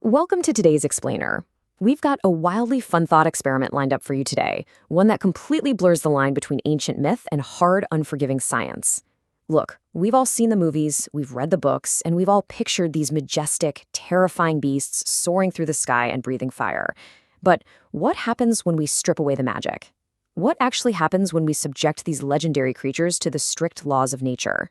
Welcome to today's Explainer. We've got a wildly fun thought experiment lined up for you today, one that completely blurs the line between ancient myth and hard, unforgiving science. Look, we've all seen the movies, we've read the books, and we've all pictured these majestic, terrifying beasts soaring through the sky and breathing fire. But what happens when we strip away the magic? What actually happens when we subject these legendary creatures to the strict laws of nature?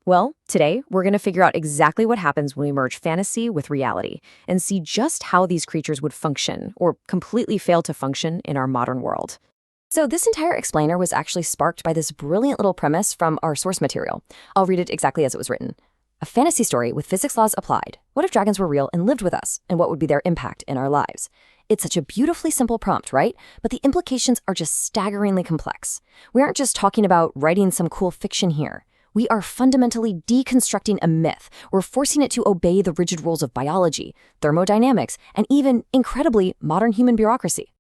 Well, today, we're going to figure out exactly what happens when we merge fantasy with reality and see just how these creatures would function, or completely fail to function, in our modern world. So this entire explainer was actually sparked by this brilliant little premise from our source material. I'll read it exactly as it was written. A fantasy story with physics laws applied. What if dragons were real and lived with us, and what would be their impact in our lives? It's such a beautifully simple prompt, right? But the implications are just staggeringly complex. We aren't just talking about writing some cool fiction here. We are fundamentally deconstructing a myth. We're forcing it to obey the rigid rules of biology, thermodynamics, and even, incredibly, modern human bureaucracy.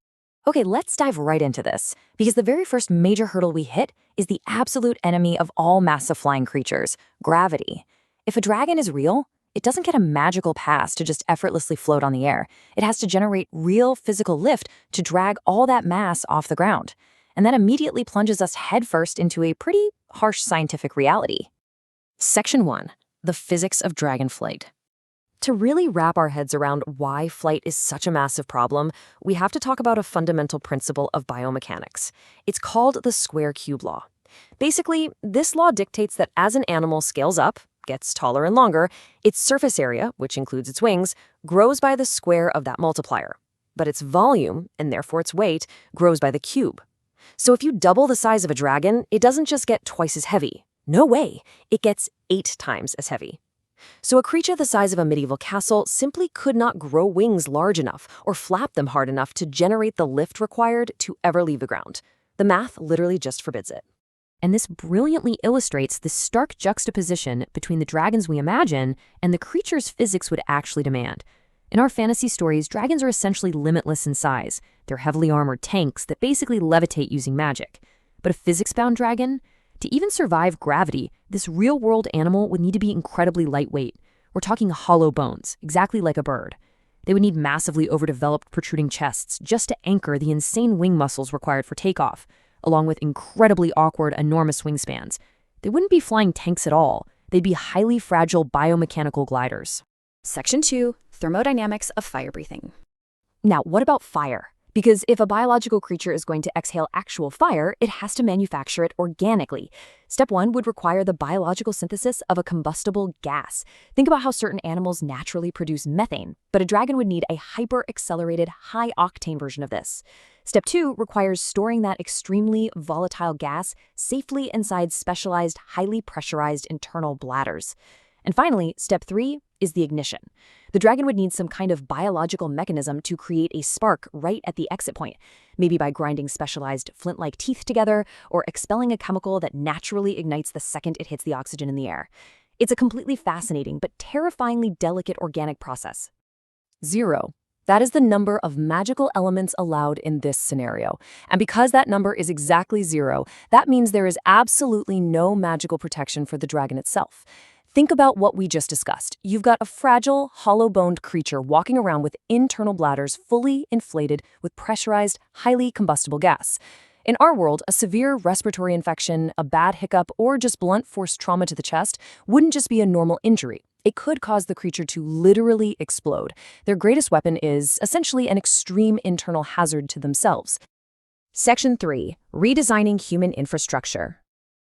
Okay, let's dive right into this, because the very first major hurdle we hit is the absolute enemy of all massive flying creatures, gravity. If a dragon is real, it doesn't get a magical pass to just effortlessly float on the air. It has to generate real physical lift to drag all that mass off the ground. And that immediately plunges us headfirst into a pretty harsh scientific reality. Section 1. The physics of dragon flight. To really wrap our heads around why flight is such a massive problem, we have to talk about a fundamental principle of biomechanics. It's called the square cube law. Basically, this law dictates that as an animal scales up, gets taller and longer, its surface area, which includes its wings, grows by the square of that multiplier. But its volume, and therefore its weight, grows by the cube. So if you double the size of a dragon, it doesn't just get twice as heavy. No way, it gets 8 times as heavy. So a creature the size of a medieval castle simply could not grow wings large enough or flap them hard enough to generate the lift required to ever leave the ground. The math literally just forbids it. And this brilliantly illustrates the stark juxtaposition between the dragons we imagine and the creatures physics would actually demand. In our fantasy stories, dragons are essentially limitless in size. They're heavily armored tanks that basically levitate using magic. But a physics-bound dragon? To even survive gravity, this real-world animal would need to be incredibly lightweight. We're talking hollow bones, exactly like a bird. They would need massively overdeveloped protruding chests just to anchor the insane wing muscles required for takeoff, along with incredibly awkward, enormous wingspans. They wouldn't be flying tanks at all. They'd be highly fragile biomechanical gliders. Section 2. Thermodynamics of fire breathing. Now, what about fire? Because if a biological creature is going to exhale actual fire, it has to manufacture it organically. Step 1 would require the biological synthesis of a combustible gas. Think about how certain animals naturally produce methane, but a dragon would need a hyper-accelerated, high-octane version of this. Step 2 requires storing that extremely volatile gas safely inside specialized, highly pressurized internal bladders. And finally, step 3 is the ignition. The dragon would need some kind of biological mechanism to create a spark right at the exit point, maybe by grinding specialized flint-like teeth together or expelling a chemical that naturally ignites the second it hits the oxygen in the air. It's a completely fascinating but terrifyingly delicate organic process. 0. That is the number of magical elements allowed in this scenario. And because that number is exactly 0, that means there is absolutely no magical protection for the dragon itself. Think about what we just discussed. You've got a fragile, hollow-boned creature walking around with internal bladders fully inflated with pressurized, highly combustible gas. In our world, a severe respiratory infection, a bad hiccup, or just blunt force trauma to the chest wouldn't just be a normal injury. It could cause the creature to literally explode. Their greatest weapon is essentially an extreme internal hazard to themselves. Section 3. Redesigning human infrastructure.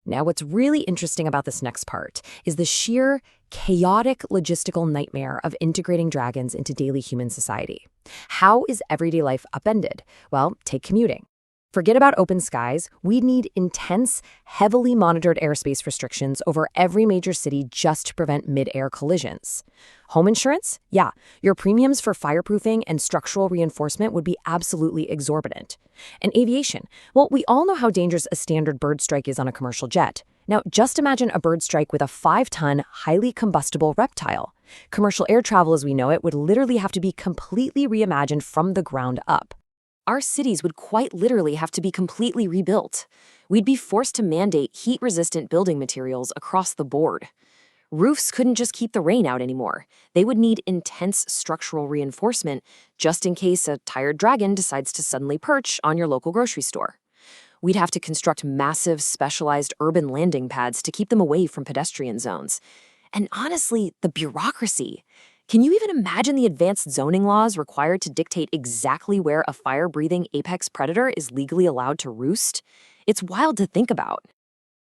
Now, what's really interesting about this next part is the sheer, chaotic logistical nightmare of integrating dragons into daily human society. How is everyday life upended? Well, take commuting. Forget about open skies. We'd need intense, heavily monitored airspace restrictions over every major city just to prevent mid-air collisions. Home insurance? Yeah, your premiums for fireproofing and structural reinforcement would be absolutely exorbitant. And aviation? Well, we all know how dangerous a standard bird strike is on a commercial jet. Now, just imagine a bird strike with a 5-ton, highly combustible reptile. Commercial air travel as we know it would literally have to be completely reimagined from the ground up. Our cities would quite literally have to be completely rebuilt. We'd be forced to mandate heat-resistant building materials across the board. Roofs couldn't just keep the rain out anymore. They would need intense structural reinforcement just in case a tired dragon decides to suddenly perch on your local grocery store. We'd have to construct massive, specialized urban landing pads to keep them away from pedestrian zones. And honestly, the bureaucracy. Can you even imagine the advanced zoning laws required to dictate exactly where a fire-breathing apex predator is legally allowed to roost? It's wild to think about.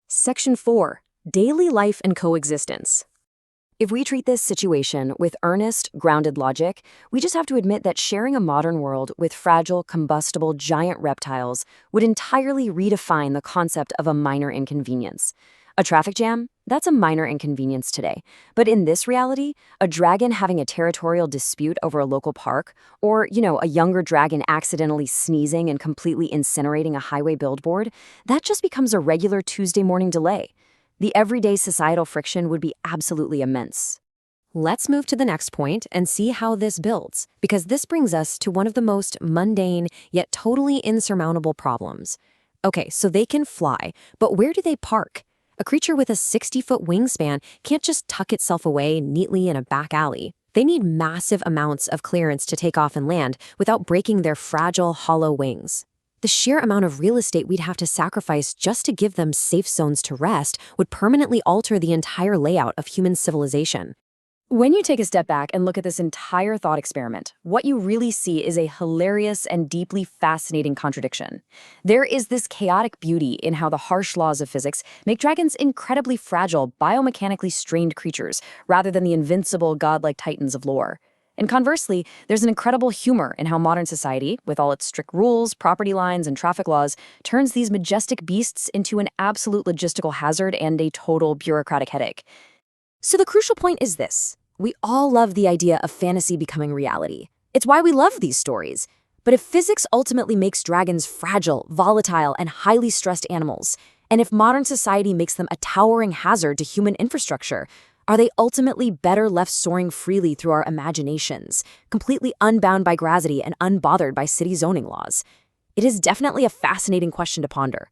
Section 4. Daily life and coexistence. If we treat this situation with earnest, grounded logic, we just have to admit that sharing a modern world with fragile, combustible, giant reptiles would entirely redefine the concept of a minor inconvenience. A traffic jam? That's a minor inconvenience today. But in this reality, a dragon having a territorial dispute over a local park, or, a younger dragon accidentally sneezing and completely incinerating a highway billboard, that just becomes a regular Tuesday morning delay. The everyday societal friction would be absolutely immense. Let's move to the next point and see how this builds, because this brings us to one of the most mundane yet totally insurmountable problems. Okay, so they can fly, but where do they park? A creature with a 60-foot wingspan can't just tuck itself away neatly in a back alley. They need massive amounts of clearance to take off and land without breaking their fragile, hollow wings. The sheer amount of real estate we'd have to sacrifice just to give them safe zones to rest would permanently alter the entire layout of human civilization. When you take a step back and look at this entire thought experiment, what you really see is a hilarious and deeply fascinating contradiction. There is this chaotic beauty in how the harsh laws of physics make dragons incredibly fragile, biomechanically strained creatures, rather than the invincible, godlike titans of lore. And conversely, there's an incredible humor in how modern society, with all its strict rules, property lines, and traffic laws, turns these majestic beasts into an absolute logistical hazard and a total bureaucratic headache. So the crucial point is this. We all love the idea of fantasy becoming reality. It's why we love these stories. But if physics ultimately makes dragons fragile, volatile, and highly stressed animals, and if modern society makes them a towering hazard to human infrastructure, are they ultimately better left soaring freely through our imaginations, completely unbound by gravity and unbothered by city zoning laws? It is definitely a fascinating question to ponder.